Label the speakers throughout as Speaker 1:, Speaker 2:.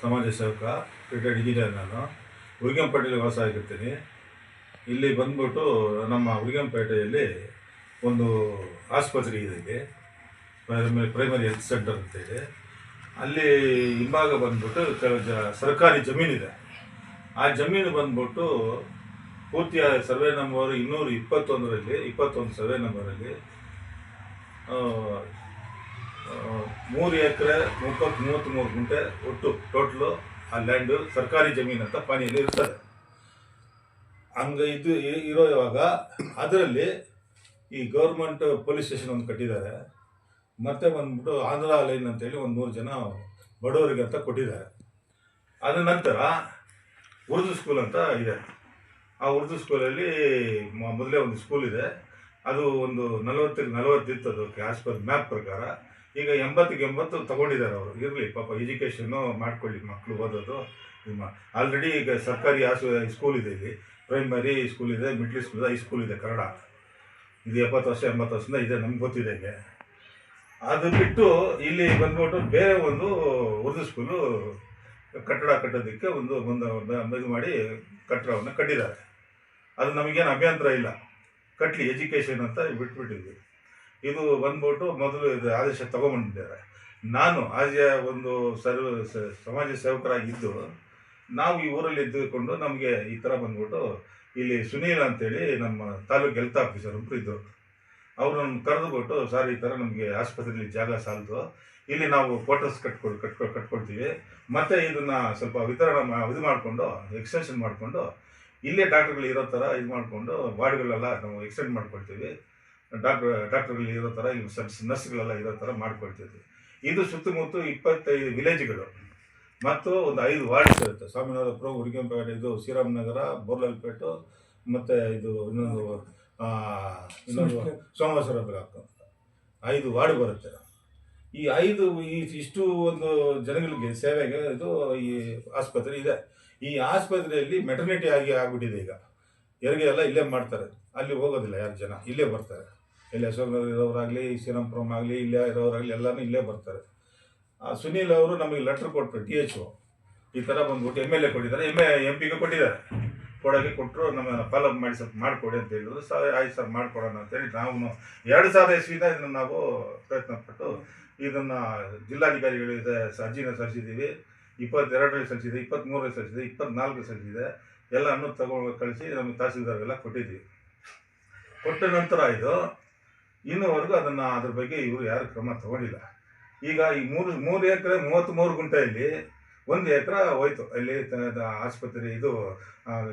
Speaker 1: ಸಮಾಜ ಸೇವಕ, retired engineer. ನಾನು ಉರಿಗಂಪೇಟೆಯಲ್ಲಿ ವಾಸ ಆಗಿರ್ತೀನಿ. ಇಲ್ಲಿ ಬಂದ್ಬಿಟ್ಟು ನಮ್ಮ ಉರಿಗಂಪೇಟೆಯಲ್ಲಿ ಒಂದು ಆಸ್ಪತ್ರೆ ಇದೆ, ಇಲ್ಲಿ ಪ್ರೈಮರಿ ಹೆಲ್ತ್ ಸೆಂಟರ್ ಅಂತೇಳಿ. ಅಲ್ಲಿ ಹಿಂಭಾಗ ಬಂದ್ಬಿಟ್ಟು ಸರ್ಕಾರಿ ಜಮೀನಿದೆ. ಆ ಜಮೀನು ಬಂದ್ಬಿಟ್ಟು ಪೂರ್ತಿಯ ಸರ್ವೆ ನಂಬರ್ 221 ಸರ್ವೆ ನಂಬರಲ್ಲಿ 3 ಎಕರೆ 33 ಗುಂಟೆ ಒಟ್ಟು ಟೋಟಲು ಆ ಲ್ಯಾಂಡು ಸರ್ಕಾರಿ ಜಮೀನು ಅಂತ ಪಾನಿಯಲ್ಲಿ ಇರ್ತದೆ. ಹಂಗೆ ಇದು ಇವಾಗ ಅದರಲ್ಲಿ ಈ ಗೌರ್ಮೆಂಟ್ ಪೊಲೀಸ್ ಸ್ಟೇಷನ್ ಒಂದು ಕಟ್ಟಿದ್ದಾರೆ. ಮತ್ತೆ ಬಂದ್ಬಿಟ್ಟು ಆಂಧ್ರ ಲೈನ್ ಅಂತೇಳಿ ಒಂದು 3 ಜನ ಬಡವರಿಗೆ ಅಂತ ಕೊಟ್ಟಿದ್ದಾರೆ. ಅದ ನಂತರ ಉರ್ದು ಸ್ಕೂಲ್ ಅಂತ ಇದೆ. ಆ ಉರ್ದು ಸ್ಕೂಲಲ್ಲಿ ಮೊದಲೇ ಒಂದು ಸ್ಕೂಲ್ ಇದೆ. ಅದು ಒಂದು 40 ಇತ್ತು ಅದಕ್ಕೆ ಆಸ್ ಪರ್ ಮ್ಯಾಪ್ ಪ್ರಕಾರ. ಈಗ 80 ತಗೊಂಡಿದ್ದಾರೆ ಅವರು. ಇರಲಿ ಪಾಪ, ಎಜುಕೇಷನ್ನು ಮಾಡ್ಕೊಳ್ಳಿ, ಮಕ್ಕಳು ಓದೋದು. ಆಲ್ರೆಡಿ ಈಗ ಸರ್ಕಾರಿ ಸ್ಕೂಲ್ ಇದೆ, ಇಲ್ಲಿ ಪ್ರೈಮರಿ ಸ್ಕೂಲ್ ಇದೆ, ಮಿಡ್ಲ್ ಸ್ಕೂಲ್ ಇದೆ, ಹೈಸ್ಕೂಲ್ ಇದೆ, ಕನ್ನಡ. ಇದು 70 ವರ್ಷದಿಂದ ಇದೆ, ನಮ್ಗೆ ಗೊತ್ತಿದೆ. ಹೀಗೆ ಅದು ಬಿಟ್ಟು ಇಲ್ಲಿ ಬಂದ್ಬಿಟ್ಟು ಬೇರೆ ಒಂದು ಉರ್ದು ಸ್ಕೂಲು ಕಟ್ಟಡ ಕಟ್ಟೋದಕ್ಕೆ ಒಂದು ಇದು ಮಾಡಿ ಕಟ್ಟಡವನ್ನು ಕಟ್ಟಿದ್ದಾರೆ. ಅದು ನಮಗೇನು ಅಭ್ಯಂತರ ಇಲ್ಲ, ಕಟ್ಟಲಿ, ಎಜುಕೇಷನ್ ಅಂತ ಬಿಟ್ಬಿಟ್ಟಿದ್ವಿ. ಇದು ಬಂದ್ಬಿಟ್ಟು ಮೊದಲು ಇದು ಆದೇಶ ತಗೊಂಡ್ಬಂದಿದ್ದಾರೆ. ನಾನು ಆಸ್ ಎ ಒಂದು ಸಮಾಜ ಸೇವಕರಾಗಿದ್ದು ನಾವು ಈ ಊರಲ್ಲಿ ಇದ್ದುಕೊಂಡು ನಮಗೆ ಈ ಥರ ಬಂದ್ಬಿಟ್ಟು ಇಲ್ಲಿ ಸುನೀಲ್ ಅಂತೇಳಿ ನಮ್ಮ ತಾಲೂಕು ಹೆಲ್ತ್ ಆಫೀಸರ್ ಒಬ್ಬರು ಇದ್ದರು. ಅವರು ನಮ್ಗೆ ಕರೆದುಬಿಟ್ಟು, ಸರ್ ಈ ಥರ ನಮಗೆ ಆಸ್ಪತ್ರೆಯಲ್ಲಿ ಜಾಗ ಸಾಲದು, ಇಲ್ಲಿ ನಾವು ಕ್ವಾರ್ಟರ್ಸ್ ಕಟ್ಕೊಳ್ತೀವಿ, ಮತ್ತು ಇದನ್ನು ಸ್ವಲ್ಪ ಇದು ಮಾಡಿಕೊಂಡು ಎಕ್ಸ್ಟೆನ್ಷನ್ ಮಾಡಿಕೊಂಡು ಇಲ್ಲೇ ಡಾಕ್ಟ್ರುಗಳು ಇರೋ ಥರ ಇದು ಮಾಡಿಕೊಂಡು ವಾರ್ಡ್ಗಳೆಲ್ಲ ನಾವು ಎಕ್ಸ್ಟೆಂಡ್ ಮಾಡ್ಕೊಳ್ತೀವಿ, ಡಾಕ್ಟ್ರುಗಳು ಇರೋ ಥರ ಇಲ್ಲಿ ನರ್ಸ್ಗಳೆಲ್ಲ ಇರೋ ಥರ ಮಾಡ್ಕೊಳ್ತೀವಿ. ಇದು ಸುತ್ತಮುತ್ತ 25 ವಿಲೇಜ್ಗಳು ಮತ್ತು ಒಂದು 5 ವಾರ್ಡ್ಸ್ ಇರುತ್ತೆ. ಸ್ವಾಮಿನಾಥಪುರ, ಉರಿಗಂಪೇಟೆ, ಇದು ಶ್ರೀರಾಮನಗರ, ಬೋರ್ಲಲ್ಪೇಟು, ಮತ್ತು ಇದು ಇನ್ನೊಂದು ಸೋಮೇಶ್ವರ ಬ್ಲಾಕ್ ಅಂತ 5 ವಾರ್ಡ್ ಬರುತ್ತೆ. ಈ 5 ಇಷ್ಟು ಒಂದು ಜನಗಳಿಗೆ ಸೇವೆಗೆ ಇದು ಈ ಆಸ್ಪತ್ರೆ ಇದೆ. ಈ ಆಸ್ಪತ್ರೆಯಲ್ಲಿ ಮೆಟರ್ನಿಟಿ ಆಗಿಬಿಟ್ಟಿದೆ. ಈಗ ಹೆರಿಗೆ ಎಲ್ಲ ಇಲ್ಲೇ ಮಾಡ್ತಾರೆ, ಅಲ್ಲಿ ಹೋಗೋದಿಲ್ಲ ಯಾರು ಜನ, ಇಲ್ಲೇ ಬರ್ತಾರೆ. ಇಲ್ಲಿ ಅಶೋಕನಗರ ಇರೋರಾಗಲಿ, ಶ್ರೀರಾಮಪುರಂ ಆಗಲಿ, ಇಲ್ಲೇ ಇರೋರಾಗಲಿ ಎಲ್ಲನೂ ಇಲ್ಲೇ ಬರ್ತಾರೆ. ಸುನೀಲ್ ಅವರು ನಮಗೆ ಲೆಟ್ರ್ ಕೊಟ್ಟರು, DHO ಈ ಥರ ಬಂದ್ಬಿಟ್ಟು MLA ಕೊಟ್ಟಿದ್ದಾರೆ, MP ಕೊಟ್ಟಿದ್ದಾರೆ. ಕೊಟ್ಟರು, ನಮ್ಮ ಫಾಲೋಅಪ್ ಮಾಡಿ ಸ್ವಲ್ಪ ಮಾಡಿಕೊಡಿ ಅಂತ ಹೇಳಿದ್ರು. ಆಯ್ತು ಸರ್ ಮಾಡಿಕೊಡೋಣ ಅಂತೇಳಿ ನಾವು 2000 ಇಸ್ವಿಯಿಂದ ಇದನ್ನು ನಾವು ಪ್ರಯತ್ನಪಟ್ಟು ಇದನ್ನು ಜಿಲ್ಲಾಧಿಕಾರಿಗಳಿಗೆ ಅರ್ಜಿನ ಸಲ್ಲಿಸಿದ್ದೀವಿ. 22ರಲ್ಲಿ ಸಲ್ಲಿಸಿದೆ, 23ರಲ್ಲಿ ಸಲ್ಲಿಸಿದೆ, 24ರಲ್ಲಿ ಸಲ್ಲಿಸಿದೆ. ಎಲ್ಲನೂ ತಗೊಂಡು ಕಳಿಸಿ ನಮ್ಮ ತಹಸೀಲ್ದಾರ್ಗೆಲ್ಲ ಕೊಟ್ಟಿದ್ವಿ. ಕೊಟ್ಟ ನಂತರ ಇದು ಇನ್ನೂವರೆಗೂ ಅದ್ರ ಬಗ್ಗೆ ಇವರು ಯಾರು ಕ್ರಮ ತಗೊಂಡಿಲ್ಲ. ಈಗ ಈ 3 ಎಕರೆ 33 ಗುಂಟೆಯಲ್ಲಿ 1 ಎಕರೆ ಹೋಯ್ತು. ಅಲ್ಲಿ ಆಸ್ಪತ್ರೆ, ಇದು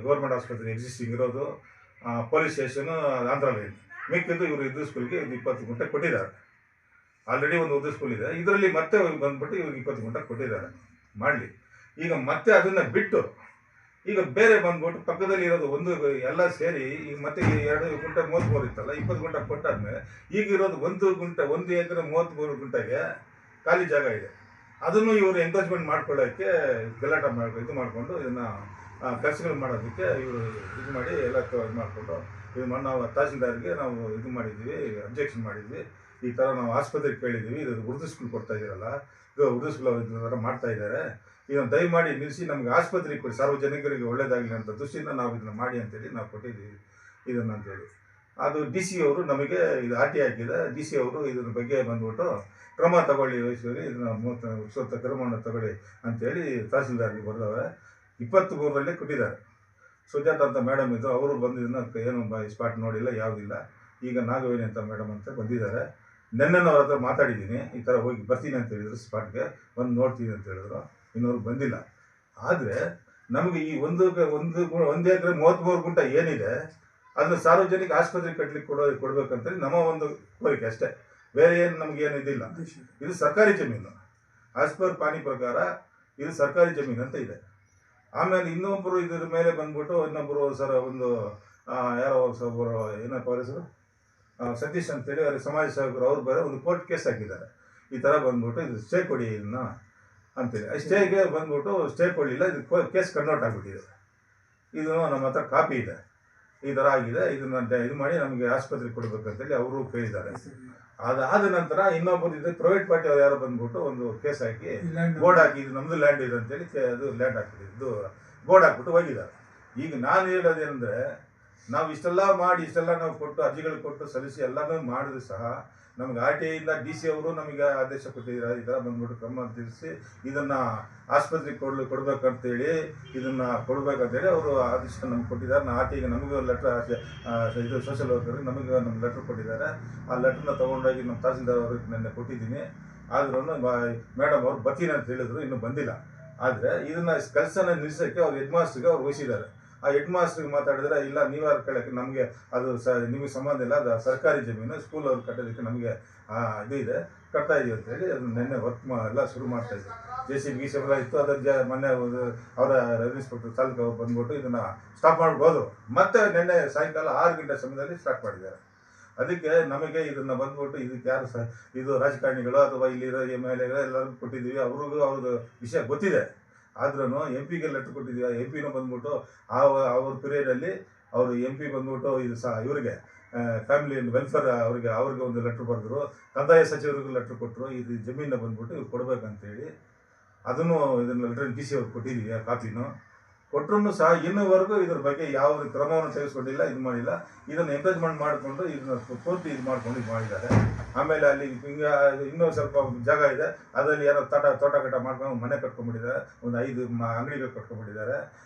Speaker 1: ಗೌರ್ಮೆಂಟ್ ಆಸ್ಪತ್ರೆ ಎಕ್ಸಿಸ್ಟಿಂಗ್ ಇರೋದು, ಪೊಲೀಸ್ ಸ್ಟೇಷನು, ಆಂಧ್ರ ಲೈನ್. ಮಿಕ್ಕಿದ್ದು ಇವರು ಉರ್ದು ಸ್ಕೂಲ್ಗೆ 20 ಗುಂಟೆ ಕೊಟ್ಟಿದ್ದಾರೆ. ಆಲ್ರೆಡಿ ಒಂದು ಉರ್ದು ಸ್ಕೂಲ್ ಇದೆ, ಇದರಲ್ಲಿ ಮತ್ತೆ ಬಂದ್ಬಿಟ್ಟು ಇವ್ರಿಗೆ 20 ಗುಂಟೆ ಕೊಟ್ಟಿದ್ದಾರೆ ಮಾಡಲಿ. ಈಗ ಮತ್ತೆ ಅದನ್ನು ಬಿಟ್ಟು ಈಗ ಬೇರೆ ಬಂದ್ಬಿಟ್ಟು ಪಕ್ಕದಲ್ಲಿ ಇರೋದು ಒಂದು ಎಲ್ಲ ಸೇರಿ ಈಗ ಮತ್ತೆ 2 ಗುಂಟೆ 33 ಇತ್ತಲ್ಲ, 20 ಗುಂಟೆ ಕೊಟ್ಟಾದ್ಮೇಲೆ ಈಗ ಇರೋದು 1 ಎಕರೆ 33 ಗುಂಟೆಗೆ ಖಾಲಿ ಜಾಗ ಇದೆ. ಅದನ್ನು ಇವರು ಎಂಗೇಜ್ಮೆಂಟ್ ಮಾಡ್ಕೊಳ್ಳೋಕ್ಕೆ ಗಲಾಟೆ ಇದು ಮಾಡಿಕೊಂಡು ಇದನ್ನು ಕೆಲಸಗಳು ಮಾಡೋದಕ್ಕೆ ಇವರು ಇದು ಮಾಡಿ ಎಲ್ಲ ಇದು ಮಾಡಿಕೊಂಡು ಇದು ನಾವು ತಹಸೀಲ್ದಾರ್ಗೆ ನಾವು ಇದು ಮಾಡಿದ್ವಿ, ಅಬ್ಜೆಕ್ಷನ್ ಮಾಡಿದ್ವಿ. ಈ ಥರ ನಾವು ಆಸ್ಪತ್ರೆಗೆ ಕೇಳಿದ್ದೀವಿ, ಇದು ಉರ್ದು ಸ್ಕೂಲ್ ಕೊಡ್ತಾ ಇದ್ದೀರಲ್ಲ, ಇದು ಉರ್ದು ಸ್ಕೂಲ್ ಥರ ಮಾಡ್ತಾ ಇದ್ದಾರೆ, ಇದನ್ನು ದಯಮಾಡಿ ನಿಲ್ಲಿಸಿ ನಮಗೆ ಆಸ್ಪತ್ರೆಗೆ ಕೊಡಿ, ಸಾರ್ವಜನಿಕರಿಗೆ ಒಳ್ಳೇದಾಗಲಿ ಅಂತ ದೃಷ್ಟಿಯಿಂದ ನಾವು ಇದನ್ನು ಮಾಡಿ ಅಂತೇಳಿ ನಾವು ಕೊಟ್ಟಿದ್ದೀವಿ ಇದನ್ನು ಅಂತೇಳಿ. ಅದು DC ಅವರು ನಮಗೆ ಇದು RT ಹಾಕಿದೆ. DC ಅವರು ಇದ್ರ ಬಗ್ಗೆ ಬಂದ್ಬಿಟ್ಟು ಕ್ರಮ ತಗೊಳ್ಳಿ, ವಹಿಸಿ ಇದನ್ನು ಕ್ರಮವನ್ನು ತಗೊಳ್ಳಿ ಅಂತೇಳಿ ತಹಸೀಲ್ದಾರ್ಗೆ ಬರೆದವೆ. 23ರಲ್ಲಿ ಕೊಟ್ಟಿದ್ದಾರೆ. ಸುಜಾತ ಅಂತ ಮೇಡಮ್ ಇದ್ದು, ಅವರು ಬಂದಿದ್ದನ್ನ ಏನು ಸ್ಪಾಟ್ ನೋಡಿಲ್ಲ, ಯಾವುದಿಲ್ಲ. ಈಗ ನಾಗವೇಣಿ ಅಂತ ಮೇಡಮ್ ಅಂತ ಬಂದಿದ್ದಾರೆ. ನೆನ್ನೆ ಅವ್ರ ಹತ್ರ ಮಾತಾಡಿದ್ದೀನಿ, ಈ ಥರ ಹೋಗಿ ಬರ್ತೀನಿ ಅಂತ ಹೇಳಿದ್ರು, ಸ್ಪಾಟ್ಗೆ ಬಂದು ನೋಡ್ತೀನಿ ಅಂತ ಹೇಳಿದ್ರು. ಇನ್ನೂರು ಬಂದಿಲ್ಲ. ಆದರೆ ನಮಗೆ ಈ 1 ಎಕರೆ 33 ಗುಂಟೆ ಏನಿದೆ ಅದನ್ನು ಸಾರ್ವಜನಿಕ ಆಸ್ಪತ್ರೆಗೆ ಕಟ್ಟಲಿಕ್ಕೆ ಕೊಡಬೇಕಂತೇಳಿ ನಮ್ಮ ಒಂದು ಕೋರಿಕೆ ಅಷ್ಟೇ, ಬೇರೆ ಏನು ನಮಗೇನು ಇದಿಲ್ಲ. ಇದು ಸರ್ಕಾರಿ ಜಮೀನು, ಆಸ್ ಪರ್ ಪಾನಿ ಪ್ರಕಾರ ಇದು ಸರ್ಕಾರಿ ಜಮೀನು ಅಂತ ಇದೆ. ಆಮೇಲೆ ಇನ್ನೊಬ್ಬರು ಇದ್ರ ಮೇಲೆ ಬಂದ್ಬಿಟ್ಟು ಇನ್ನೊಬ್ಬರು ಸರ್ ಒಂದು ಯಾರೋ ಒಬ್ಬರು ಏನಪ್ಪ ಅವ್ರ ಹೆಸರು ಸತೀಶ್ ಅಂತೇಳಿ, ಅವ್ರಿಗೆ ಸಮಾಜ ಸೇವಕರು, ಅವ್ರು ಬೇರೆ ಒಂದು ಕೋರ್ಟ್ ಕೇಸ್ ಹಾಕಿದ್ದಾರೆ. ಈ ಥರ ಬಂದ್ಬಿಟ್ಟು ಇದು ಸ್ಟೇ ಕೊಡಿ ಇದನ್ನು ಅಂತೇಳಿ. ಸ್ಟೇಗೆ ಬಂದ್ಬಿಟ್ಟು ಸ್ಟೇ ಕೊಡಲಿಲ್ಲ, ಇದು ಕೇಸ್ ಕನ್ವರ್ಟ್ ಆಗಿಬಿಟ್ಟಿದೆ. ಇದು ನಮ್ಮ ಹತ್ರ ಕಾಪಿ ಇದೆ, ಈ ಥರ ಆಗಿದೆ. ಇದನ್ನು ಇದು ಮಾಡಿ ನಮಗೆ ಆಸ್ಪತ್ರೆಗೆ ಕೊಡಬೇಕಂತೇಳಿ ಅವರು ಕೇಳಿದ್ದಾರೆ. ಅದಾದ ನಂತರ ಇನ್ನೊಬ್ಬರು ಇದು ಪ್ರೈವೇಟ್ ಪಾರ್ಟಿ ಅವ್ರು ಯಾರೋ ಬಂದ್ಬಿಟ್ಟು ಒಂದು ಕೇಸ್ ಹಾಕಿ ಬೋರ್ಡ್ ಹಾಕಿ ಇದು ನಮ್ಮದು ಲ್ಯಾಂಡ್ ಇದೆ ಅಂತೇಳಿ ಅದು ಲ್ಯಾಂಡ್ ಹಾಕಿದೆ, ಇದು ಬೋರ್ಡ್ ಹಾಕ್ಬಿಟ್ಟು ಹೋಗಿದ್ದಾರೆ. ಈಗ ನಾನು ಹೇಳೋದೇನೆಂದರೆ, ನಾವು ಇಷ್ಟೆಲ್ಲ ಮಾಡಿ ಇಷ್ಟೆಲ್ಲ ನಾವು ಕೊಟ್ಟು ಅರ್ಜಿಗಳು ಕೊಟ್ಟು ಸಲ್ಲಿಸಿ ಎಲ್ಲನೂ ಮಾಡಿದ್ರು ಸಹ ನಮಗೆ ಆರ್ ಟಿ ಐಯಿಂದ ಡಿ ಸಿ ಅವರು ನಮಗೆ ಆದೇಶ ಕೊಟ್ಟಿದ್ದಾರೆ, ಈ ಥರ ಬಂದ್ಬಿಟ್ಟು ಕ್ರಮ ತಿಳಿಸಿ ಇದನ್ನು ಆಸ್ಪತ್ರೆಗೆ ಕೊಡಬೇಕಂತೇಳಿ ಇದನ್ನು ಕೊಡಬೇಕಂತೇಳಿ ಅವರು ಆದೇಶ ನಮ್ಗೆ ಕೊಟ್ಟಿದ್ದಾರೆ. ಆರ್ ಟಿ ಐಗೆ ನಮಗೂ ಲೆಟ್ರ್, ಇದು ಸೋಷಿಯಲ್ ವರ್ಕರ್ಗೆ ನಮಗೆ ನಮ್ಗೆ ಲೆಟ್ರ್ ಕೊಟ್ಟಿದ್ದಾರೆ. ಆ ಲೆಟ್ರನ್ನ ತೊಗೊಂಡೋಗಿ ನಮ್ಮ ತಹಸೀಲ್ದಾರ್ ಅವ್ರಿಗೆ ನೆನ್ನೆ ಕೊಟ್ಟಿದ್ದೀನಿ. ಆದ್ರೂ ಮೇಡಮ್ ಅವ್ರು ಬರ್ತೀನಿ ಅಂತ ಹೇಳಿದ್ರು, ಇನ್ನೂ ಬಂದಿಲ್ಲ. ಆದರೆ ಇದನ್ನು ಕೆಲಸನ ನಿಲ್ಲಿಸೋಕ್ಕೆ ಅವ್ರು ಹೆಡ್ ಮಾಸ್ಟ್ರಿಗೆ ಅವ್ರು ವಹಿಸಿದ್ದಾರೆ. ಆ ಹೆಡ್ ಮಾಸ್ಟ್ರಿಗೆ ಮಾತಾಡಿದ್ರೆ, ಇಲ್ಲ ನೀವ್ಯಾರು ಕೇಳೋಕ್ಕೆ, ನಮಗೆ ಅದು ನಿಮಗೆ ಸಂಬಂಧ ಇಲ್ಲ, ಅದು ಸರ್ಕಾರಿ ಜಮೀನು, ಸ್ಕೂಲ್ ಅವ್ರು ಕಟ್ಟೋದಕ್ಕೆ ನಮಗೆ ಇದು ಇದೆ, ಕಟ್ತಾ ಇದೀವಿ ಅಂತೇಳಿ ಅದು ನಿನ್ನೆ ವರ್ಕ್ ಎಲ್ಲ ಶುರು ಮಾಡ್ತಾಯಿದ್ವಿ. JCB ಎಲ್ಲ ಇತ್ತು, ಅದರ ಮೊನ್ನೆ ಅವರ ರೆವಿನ್ಯೂ ಇನ್ಸ್ಪೆಕ್ಟರ್ ತಾಲೂಕು ಅವ್ರು ಬಂದ್ಬಿಟ್ಟು ಇದನ್ನು ಸ್ಟಾಪ್ ಮಾಡ್ಬೋದು. ಮತ್ತೆ ನಿನ್ನೆ ಸಾಯಂಕಾಲ 6 ಗಂಟೆ ಸಮಯದಲ್ಲಿ ಸ್ಟಾರ್ಟ್ ಮಾಡಿದ್ದಾರೆ. ಅದಕ್ಕೆ ನಮಗೆ ಇದನ್ನು ಬಂದ್ಬಿಟ್ಟು ಇದಕ್ಕೆ ಯಾರು ಸಹ ಇದು ರಾಜಕಾರಣಿಗಳು ಅಥವಾ ಇಲ್ಲಿರೋ MLA ಎಲ್ಲರಿಗೂ ಕೊಟ್ಟಿದ್ದೀವಿ, ಅವ್ರದ್ದು ವಿಷಯ ಗೊತ್ತಿದೆ. ಆದ್ರೂ MP ಲೆಟ್ರ್ ಕೊಟ್ಟಿದ್ದೀವಿ. MP ಬಂದ್ಬಿಟ್ಟು ಅವ್ರ ಪೀರಿಯಡಲ್ಲಿ ಅವರು MP ಬಂದ್ಬಿಟ್ಟು ಇದು ಸಹ ಇವರಿಗೆ ಫ್ಯಾಮಿಲಿ ವೆಲ್ಫೇರ್ ಅವ್ರಿಗೆ ಒಂದು ಲೆಟ್ರ್ ಬರೆದ್ರು, ಕಂದಾಯ ಸಚಿವರಿಗೂ ಲೆಟ್ರ್ ಕೊಟ್ಟರು, ಇದು ಜಮೀನ ಬಂದ್ಬಿಟ್ಟು ಇವ್ರು ಕೊಡಬೇಕಂತೇಳಿ. ಅದನ್ನು ಇದನ್ನು ಲೆಟ್ರ್ DC ಅವ್ರಿಗೆ ಕೊಟ್ಟಿದ್ದೀವಿ, ಆ ಕಾಪಿನೂ ಕೊಟ್ಟರು ಸಹ ಇನ್ನೂವರೆಗೂ ಇದ್ರ ಬಗ್ಗೆ ಯಾವ ಕ್ರಮವನ್ನು ತೆಗೆದುಕೊಂಡಿಲ್ಲ, ಇದು ಮಾಡಿಲ್ಲ. ಇದನ್ನು ಎಂಕರೇಜ್ಮೆಂಟ್ ಮಾಡಿಕೊಂಡು ಇದನ್ನು ಪೂರ್ತಿ ಇದು ಮಾಡ್ಕೊಂಡು ಇದು ಮಾಡಿದ್ದಾರೆ. ಆಮೇಲೆ ಅಲ್ಲಿ ಹಿಂಗೆ ಇನ್ನೂ ಸ್ವಲ್ಪ ಜಾಗ ಇದೆ, ಅದರಲ್ಲಿ ಏನೋ ತೋಟ ಮಾಡ್ಕೊಂಡು ಮನೆ ಕಟ್ಕೊಂಡ್ಬಿಟ್ಟಿದ್ದಾರೆ, ಒಂದು 5 ಅಂಗಡಿಗಳು ಕಟ್ಕೊಂಡ್ಬಿಟ್ಟಿದ್ದಾರೆ.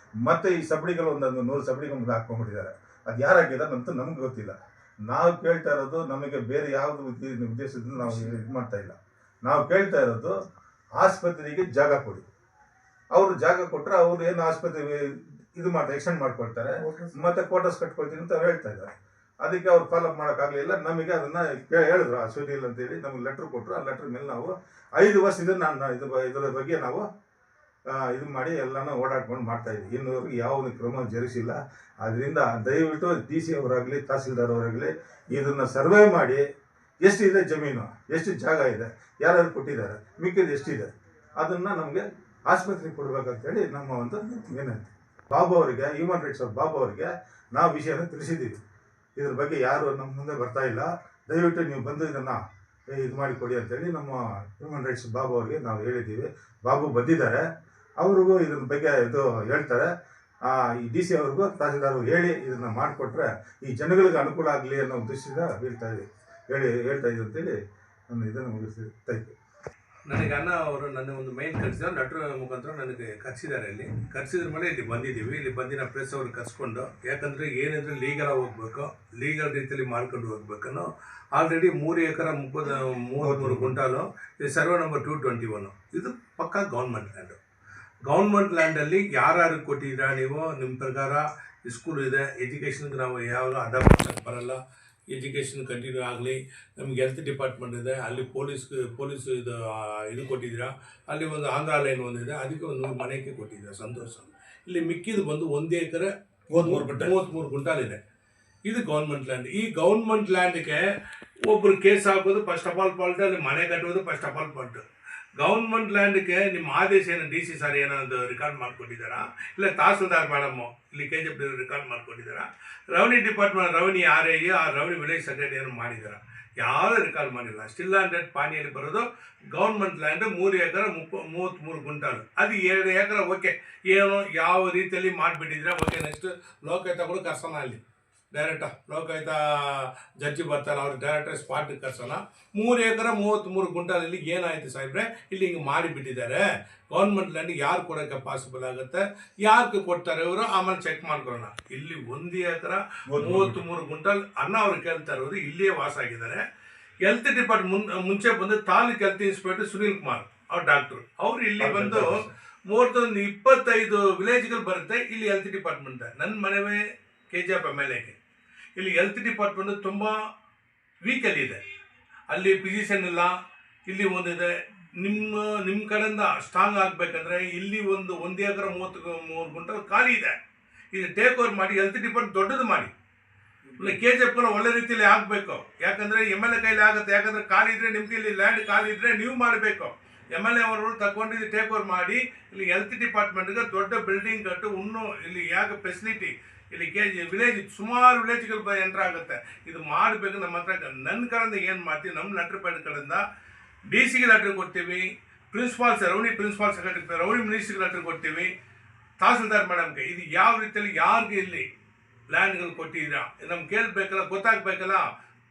Speaker 1: ಮತ್ತು ಈ ಸಬಡಿಗಳು ಒಂದು 100 ಸಬಡಿಗಳು ಮುಂದೆ ಹಾಕ್ಕೊಂಡ್ಬಿಟ್ಟಿದ್ದಾರೆ. ಅದು ಯಾರಾಗಿದ್ದಾರೆ ಅಂತ ನಮ್ಗೆ ಗೊತ್ತಿಲ್ಲ. ನಾವು ಕೇಳ್ತಾ ಇರೋದು, ನಮಗೆ ಬೇರೆ ಯಾವುದು ಉದ್ದೇಶದಿಂದ ನಾವು ಇದು ಮಾಡ್ತಾ ಇಲ್ಲ. ನಾವು ಕೇಳ್ತಾ ಇರೋದು ಆಸ್ಪತ್ರೆಗೆ ಜಾಗ ಕೊಡಿ. ಅವರು ಜಾಗ ಕೊಟ್ಟರೆ ಅವ್ರು ಏನು ಆಸ್ಪತ್ರೆ ಇದು ಮಾಡ್ತಾರೆ, ಎಕ್ಸ್ಟೆಂಡ್ ಮಾಡ್ಕೊಳ್ತಾರೆ, ಮತ್ತೆ ಕ್ವಾರ್ಟರ್ಸ್ ಕಟ್ಕೊಳ್ತೀನಿ ಅಂತ ಹೇಳ್ತಾ ಇದ್ದಾರೆ. ಅದಕ್ಕೆ ಅವ್ರು ಫಾಲೋಅಪ್ ಮಾಡೋಕ್ಕಾಗಲಿಲ್ಲ. ನಮಗೆ ಅದನ್ನು ಹೇಳಿದ್ರು, ಆ ಸುನಿಲ್ ಅಂತೇಳಿ ನಮಗೆ ಲೆಟ್ರ್ ಕೊಟ್ಟರು. ಆ ಲೆಟ್ರ್ ಮೇಲೆ ನಾವು 5 ವರ್ಷದಿಂದ ಇದರ ಬಗ್ಗೆ ನಾವು ಇದು ಮಾಡಿ ಎಲ್ಲನೂ ಓಡಾಡ್ಕೊಂಡು ಮಾಡ್ತಾಯಿದ್ವಿ. ಇನ್ನೂವರೆಗೂ ಯಾವುದೇ ಕ್ರಮ ಜರುಗಿಸಿಲ್ಲ. ಅದರಿಂದ ದಯವಿಟ್ಟು DC ಅವರಾಗಲಿ ತಹಸೀಲ್ದಾರ್ ಅವರಾಗಲಿ ಇದನ್ನು ಸರ್ವೆ ಮಾಡಿ, ಎಷ್ಟಿದೆ ಜಮೀನು, ಎಷ್ಟು ಜಾಗ ಇದೆ, ಯಾರು ಕೊಟ್ಟಿದ್ದಾರೆ, ಮಿಕ್ಕಿದ ಎಷ್ಟಿದೆ, ಅದನ್ನು ನಮಗೆ ಆಸ್ಪತ್ರೆಗೆ ಕೊಡಬೇಕಂತೇಳಿ ನಮ್ಮ ಒಂದು ವಿನಂತಿ. ಬಾಬು ಅವರಿಗೆ, ಹ್ಯೂಮನ್ ರೈಟ್ಸ್ ಆಫ್ ಬಾಬು ಅವರಿಗೆ ನಾವು ವಿಷಯನ ತಿಳಿಸಿದ್ದೀವಿ. ಇದ್ರ ಬಗ್ಗೆ ಯಾರು ನಮ್ಮ ಮುಂದೆ ಬರ್ತಾ ಇಲ್ಲ, ದಯವಿಟ್ಟು ನೀವು ಬಂದು ಇದನ್ನು ಇದು ಮಾಡಿಕೊಡಿ ಅಂತೇಳಿ ನಮ್ಮ ಹ್ಯೂಮನ್ ರೈಟ್ಸ್ ಬಾಬು ಅವರಿಗೆ ನಾವು ಹೇಳಿದ್ದೀವಿ. ಬಾಬು ಬಂದಿದ್ದಾರೆ, ಅವ್ರಿಗೂ ಇದ್ರ ಬಗ್ಗೆ ಇದು ಹೇಳ್ತಾರೆ. ಈ DC ಅವ್ರಿಗೂ ತಹಸೀಲ್ದಾರ್ ಹೇಳಿ ಇದನ್ನು ಮಾಡಿಕೊಟ್ರೆ ಈ ಜನಗಳಿಗೆ ಅನುಕೂಲ ಆಗಲಿ ಅನ್ನೋ ಉದ್ದೇಶದಿಂದ ಹೇಳ್ತಾ ಇದ್ದೀವಿ ಅಂತೇಳಿ ನಾನು ಇದನ್ನು ಮುಗಿಸ್ತೀವಿ. Thank you.
Speaker 2: ನನಗೆ ಅಣ್ಣ ಅವರು ನನ್ನ ಒಂದು ಮೈನ್ ಕರೆಸಿದ್ರು, ಲೆಟ್ರ್ ಮುಖಾಂತರ ನನಗೆ ಕರೆಸಿದ್ದಾರೆ. ಇಲ್ಲಿ ಕರೆಸಿದ್ರ ಮೇಲೆ ಇಲ್ಲಿ ಬಂದಿದ್ದೀವಿ. ಇಲ್ಲಿ ಬಂದಿನ ಪ್ರೆಸ್ ಅವ್ರಿಗೆ ಕರ್ಸ್ಕೊಂಡು, ಯಾಕಂದರೆ ಏನಿದ್ರೆ ಲೀಗಲ್ ಹೋಗ್ಬೇಕು, ಲೀಗಲ್ ರೀತಿಯಲ್ಲಿ ಮಾಡ್ಕೊಂಡು ಹೋಗ್ಬೇಕನ್ನೋ ಆಲ್ರೆಡಿ 3 ಎಕರೆ 33 ಗುಂಟಾಲು, ಇದು ಸರ್ವೆ ನಂಬರ್ 221. ಇದು ಪಕ್ಕಾ ಗೌರ್ಮೆಂಟ್ ಲ್ಯಾಂಡು. ಗೌರ್ಮೆಂಟ್ ಲ್ಯಾಂಡಲ್ಲಿ ಯಾರ್ಯಾರು ಕೊಟ್ಟಿದ್ದೀರಾ ನೀವು, ನಿಮ್ಮ ಪ್ರಕಾರ ಸ್ಕೂಲ್ ಇದೆ, ಎಜುಕೇಷನ್ಗೆ ನಾವು ಯಾವ ಅಡಾಪ್ಟ್ ಬರಲ್ಲ, ಎಜುಕೇಷನ್ ಕಂಟಿನ್ಯೂ ಆಗಲಿ, ನಮ್ಗೆ ಹೆಲ್ತ್ ಡಿಪಾರ್ಟ್ಮೆಂಟ್ ಇದೆ, ಅಲ್ಲಿ ಪೊಲೀಸ್ ಇದು ಕೊಟ್ಟಿದ್ದೀರಾ, ಅಲ್ಲಿ ಒಂದು ಆಂಧ್ರ ಲೈನ್ ಒಂದಿದೆ, ಅದಕ್ಕೆ ಒಂದು ಮನೆಗೆ ಕೊಟ್ಟಿದ್ದೀರಾ, ಸಂತೋಷ. ಇಲ್ಲಿ ಮಿಕ್ಕಿದು ಬಂದು 1 ಎಕರೆ 33 ಗುಂಟಾಲಿದೆ. ಇದು ಗೌರ್ಮೆಂಟ್ ಲ್ಯಾಂಡ್. ಈ ಗೌರ್ಮೆಂಟ್ ಲ್ಯಾಂಡ್ಗೆ ಒಬ್ಬರು ಕೇಸ್ ಹಾಕೋದು ಫಸ್ಟ್ ಆಫ್ ಆಲ್ ಪಾಲ್ಟ್, ಅಲ್ಲಿ ಮನೆ ಕಟ್ಟೋದು ಫಸ್ಟ್ ಆಫ್ ಆಲ್ ಪಾಲ್ಟ್. ಗೌರ್ಮೆಂಟ್ ಲ್ಯಾಂಡ್ಗೆ ನಿಮ್ಮ ಆದೇಶ ಏನು DC ಸರ್ ಏನಾದ್ರು ರೆಕಾರ್ಡ್ ಮಾಡಿಕೊಟ್ಟಿದ್ದಾರಾ, ಇಲ್ಲ ತಹಸೀಲ್ದಾರ್ ಮೇಡಮ್ಮು ಇಲ್ಲಿ KGF ರೆಕಾರ್ಡ್ ಮಾಡಿಕೊಟ್ಟಿದ್ದಾರಾ, ರೆವಿನ್ಯೂ ಡಿಪಾರ್ಟ್ಮೆಂಟ್ ರೆವಿನ್ಯೂ RA ಆ ರೆವಿನ್ಯೂ ವಿಲೇಜ್ ಸೆಕ್ರೆಟರಿ ಏನು ಮಾಡಿದ್ದಾರೆ, ಯಾರೂ ರೆಕಾರ್ಡ್ ಮಾಡಿಲ್ಲ. ಸ್ಟಿಲ್ ಆನ್ ಡೆಟ್ ಪಾನಿಯಲ್ಲಿ ಬರೋದು ಗೌರ್ಮೆಂಟ್ ಲ್ಯಾಂಡ್ 3 ಎಕರೆ 33 ಗುಂಟಾಲು. ಅದು 2 ಎಕರೆ ಓಕೆ, ಏನು ಯಾವ ರೀತಿಯಲ್ಲಿ ಮಾಡಿಬಿಟ್ಟಿದ್ರೆ ಓಕೆ. ನೆಕ್ಸ್ಟ್ ಲೋಕಾಯುಕ್ತ ಕೂಡ ಕರ್ಸೋಣ, ಅಲ್ಲಿ ಡೈರೆಕ್ಟಾ ಲೋಕಾಯುಕ್ತ ಜಡ್ಜಿ ಬರ್ತಾರೆ, ಅವ್ರು ಡೈರೆಕ್ಟ್ ಸ್ಪಾಟಿಗೆ ಕರ್ಸೋಣ. 3 ಎಕರೆ 33 ಗುಂಟಾಲಲ್ಲಿ ಏನಾಯ್ತು ಸಾಹೇಬ್ರೆ, ಇಲ್ಲಿ ಹಿಂಗೆ ಮಾಡಿಬಿಟ್ಟಿದ್ದಾರೆ. ಗೌರ್ಮೆಂಟ್ ಲ್ಯಾಂಡ್ ಯಾರು ಕೊಡೋಕ್ಕೆ ಪಾಸಿಬಲ್ ಆಗುತ್ತೆ, ಯಾಕೆ ಕೊಡ್ತಾರೆ ಇವರು, ಆಮೇಲೆ ಚೆಕ್ ಮಾಡ್ಕೊಳ್ಳೋಣ. ಇಲ್ಲಿ 1 ಎಕರೆ 33 ಗುಂಟಾಲ್ ಅನ್ನ ಅವ್ರು ಕೇಳ್ತಾ ಇರೋದು, ಇಲ್ಲಿಯೇ ವಾಸ ಆಗಿದ್ದಾರೆ. ಹೆಲ್ತ್ ಡಿಪಾರ್ಟ್ಮೆಂಟ್ ಮುಂಚೆ ಬಂದು ತಾಲೂಕು ಹೆಲ್ತ್ ಇನ್ಸ್ಪೆಕ್ಟರ್ ಸುನೀಲ್ ಕುಮಾರ್ ಅವ್ರು ಡಾಕ್ಟ್ರು, ಅವ್ರು ಇಲ್ಲಿ ಬಂದು 25 ವಿಲೇಜ್ಗಳು ಬರುತ್ತೆ. ಇಲ್ಲಿ ಹೆಲ್ತ್ ಡಿಪಾರ್ಟ್ಮೆಂಟ್ ನನ್ನ ಮನೆವೇ KGF MLAಗೆ. ಇಲ್ಲಿ ಹೆಲ್ತ್ ಡಿಪಾರ್ಟ್ಮೆಂಟ್ ತುಂಬ ವೀಕಲ್ಲಿದೆ, ಅಲ್ಲಿ ಫಿಸಿಷಿಯನ್ ಇಲ್ಲ. ಇಲ್ಲಿ ಒಂದಿದೆ, ನಿಮ್ಮ ಕಡೆಯಿಂದ ಸ್ಟ್ರಾಂಗ್ ಆಗಬೇಕಂದ್ರೆ ಇಲ್ಲಿ 1 ಎಕರೆ 33 ಗುಂಟಲ್ ಖಾಲಿ ಇದೆ. ಇದು ಟೇಕ್ ಓವರ್ ಮಾಡಿ ಹೆಲ್ತ್ ಡಿಪಾರ್ಟ್ಮೆಂಟ್ ದೊಡ್ಡದು ಮಾಡಿ, ಇಲ್ಲ KGF ಒಳ್ಳೆ ರೀತಿಯಲ್ಲಿ ಆಗಬೇಕು. ಯಾಕಂದರೆ MLA ಕೈಲಿ ಆಗುತ್ತೆ, ಯಾಕಂದರೆ ಖಾಲಿ ಇದ್ದರೆ ನಿಮ್ಗೆ ಇಲ್ಲಿ ಲ್ಯಾಂಡ್ ಖಾಲಿ ಇದ್ದರೆ ನೀವು ಮಾಡಬೇಕು. MLA ಅವರು ತಗೊಂಡು ಟೇಕ್ ಓವರ್ ಮಾಡಿ ಇಲ್ಲಿ ಹೆಲ್ತ್ ಡಿಪಾರ್ಟ್ಮೆಂಟ್ಗೆ ದೊಡ್ಡ ಬಿಲ್ಡಿಂಗ್ ಕಟ್ಟು, ಇನ್ನೂ ಇಲ್ಲಿ ಯಾಕೆ ಫೆಸಿಲಿಟಿ ಇಲ್ಲಿ ವಿಲೇಜ್ ಸುಮಾರು ವಿಲೇಜ್ಗಳು ಎಂಟ್ರ್ ಆಗುತ್ತೆ. ಇದು ಮಾಡಬೇಕು. ನಮ್ಮ ಹತ್ರ ನನ್ನ ಕಡೆಯಿಂದ ಏನು ಮಾಡ್ತೀವಿ, ನಮ್ಮ ಲೆಟ್ರ್ ಕಡೆಯಿಂದ ಡಿ ಸಿಗೆ ಲೆಟ್ರ್ ಕೊಡ್ತೀವಿ, ರೌಡಿ ಪ್ರಿನ್ಸಿಪಾಲ್ ಸೆಕ್ರೆಟರಿ ರೌಡಿ ಮಿನಿಸ್ಟ್ರಿಗೆ ಲೆಟ್ರ್ ಕೊಡ್ತೀವಿ, ತಹಸೀಲ್ದಾರ್ ಮೇಡಮ್ಗೆ. ಇದು ಯಾವ ರೀತಿಯಲ್ಲಿ ಯಾರಿಗೆ ಇಲ್ಲಿ ಲ್ಯಾಂಡ್ಗಳು ಕೊಟ್ಟಿದ್ದೀರಾ ನಮ್ಗೆ ಕೇಳಬೇಕಲ್ಲ, ಗೊತ್ತಾಗಬೇಕಲ್ಲ.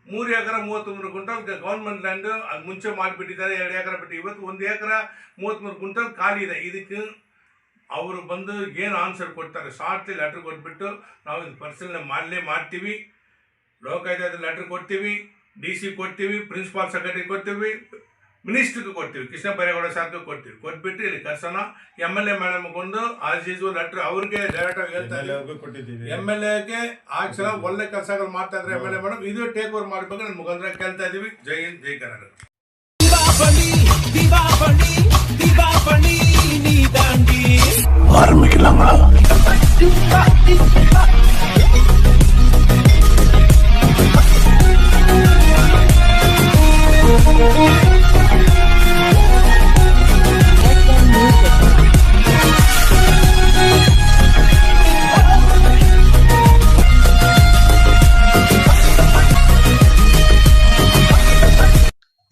Speaker 2: 3 ಎಕರೆ 33 ಗುಂಟಲ್ ಗೌರ್ಮೆಂಟ್ ಲ್ಯಾಂಡ್ ಅದು ಮುಂಚೆ ಮಾಡಿಬಿಟ್ಟಿದ್ದಾರೆ. 2 ಎಕರೆ ಬಿಟ್ಟು ಇವತ್ತು 1 ಎಕರೆ 33 ಗುಂಟಲ್ ಖಾಲಿ ಇದೆ. ಇದಕ್ಕೆ ಅವರು ಬಂದು ಏನು ಆನ್ಸರ್ ಕೊಡ್ತಾರೆ, ಶಾರ್ಟ್ಲಿ ಲೆಟ್ರ್ ಕೊಟ್ಬಿಟ್ಟು ನಾವು ಇದು ಪರಿಶೀಲನೆ ಮಾಡ್ತೀವಿ. ಲೋಕಾಯುಕ್ತ ಲೆಟ್ರ್ ಕೊಡ್ತೀವಿ, ಡಿ ಸಿ ಕೊಡ್ತೀವಿ, ಪ್ರಿನ್ಸಿಪಾಲ್ ಸೆಕ್ರೆಟರಿ ಕೊಡ್ತೀವಿ, ಮಿನಿಸ್ಟ್ರಿಗೆ ಕೊಡ್ತೀವಿ, ಕೃಷ್ಣ ಬೈರೇಗೌಡ ಸಾರ್ಗೆ ಕೊಡ್ತೀವಿ. ಕೊಟ್ಬಿಟ್ಟು ಇಲ್ಲಿ ಕರ್ಸೋಣ. MLA ಮೇಡಮ್ಗೊಂದು ಆಸ್ ಯೂಸ್ ಲೆಟ್ರ್ ಅವ್ರಿಗೆ ಡೈರೆಕ್ಟಾಗಿ ಹೇಳ್ತಾರೆ. MLAಗೆ ಸಲ ಒಳ್ಳೆ ಕೆಲಸಗಳು ಮಾಡ್ತಾ ಇದ್ರೆ MLA ಮೇಡಮ್ ಇದು ಟೇಕ್ ಓವರ್ ಮಾಡಬೇಕು ನನ್ನ ಮುಖಾಂತರ ಕೇಳ್ತಾ ಇದೀವಿ. ಜೈ ಹಿಂದ್, ಜೈ ಕರ್ನಾಟಕ.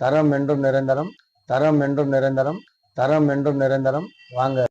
Speaker 3: தரம் என்றும் நிரந்தரம், தரம் என்றும் நிரந்தரம், தரம் என்றும் நிரந்தரம். வாங்க.